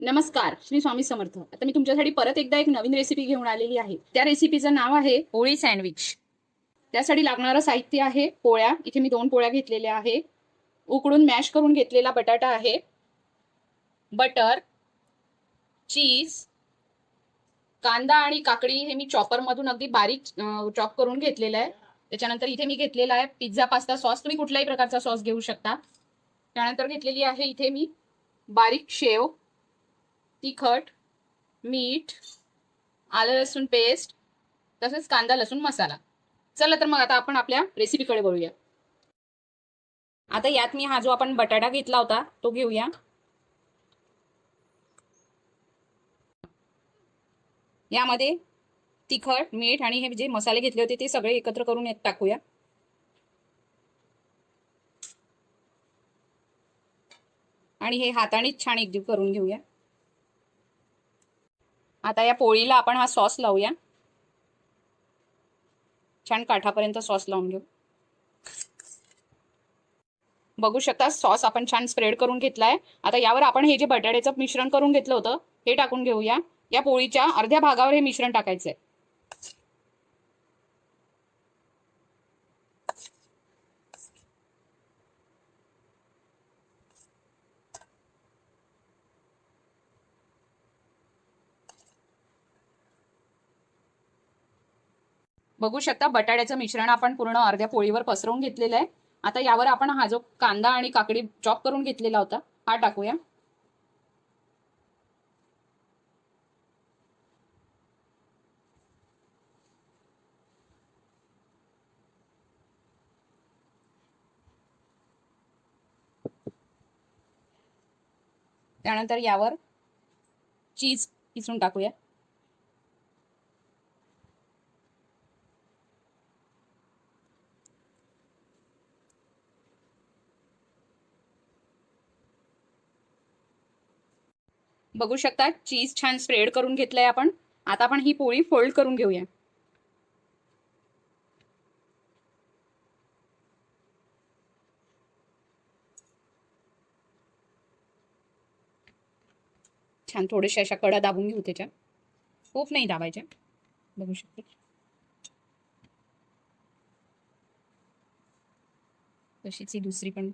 नमस्कार, श्री स्वामी समर्थ. आता मी तुमच्यासाठी परत एकदा एक नवीन रेसिपी घेऊन आलेली आहे. त्या रेसिपीचं नाव आहे पोळी सँडविच. त्यासाठी लागणारं साहित्य आहे पोळ्या. इथे मी 2 पोळ्या घेतलेल्या आहे. उकडून मॅश करून घेतलेला बटाटा आहे. बटर, चीज, कांदा आणि काकडी हे मी चॉपर मधून अगदी बारीक चॉप करून घेतलेलं आहे. त्याच्यानंतर इथे मी घेतलेला आहे पिझ्झा पास्ता सॉस. तुम्ही कुठल्याही प्रकारचा सॉस घेऊ शकता. त्यानंतर घेतलेली आहे इथे मी बारीक शेव, तिखट, मीठ, आलं लसूण पेस्ट, तसेच कांदा लसूण मसाला. चला तर मग आता आपण आपल्या रेसिपीकडे वळूया. आता यात मी हा जो आपण बटाटा घेतला होता तो घेऊया. यामध्ये तिखट, मीठ आणि हे जे मसाले घेतले होते ते सगळे एकत्र करून यात टाकूया. आणि हे हातानेच छान एकजीव करून घेऊया. आता या पोळीला आपण हा सॉस लावूया. छान काठापर्यंत सॉस लावून घेऊ. बघू शकता सॉस आपण छान स्प्रेड करून घेतलाय. आता यावर आपण हे जे बटाट्याचं मिश्रण करून घेतलं होतं हे टाकून घेऊया. या पोळीच्या अर्ध्या भागावर हे मिश्रण टाकायचंय. बघू शकता बटाट्याचं मिश्रण आपण पूर्ण अर्ध्या पोळीवर पसरवून घेतलेलं आहे. आता यावर आपण हा जो कांदा आणि काकडी चॉप करून घेतलेला होता हा टाकूया. त्यानंतर यावर चीज किसून टाकूया. बघू शकता चीज छान स्प्रेड करून घेतलंय आपण. आता आपण ही पोळी फोल्ड करून घेऊया. छान थोडेसे अशा कडा दाबून घेऊ त्याच्या. खूप नाही दाबायच्या. बघू शकता तशीच ही दुसरी पण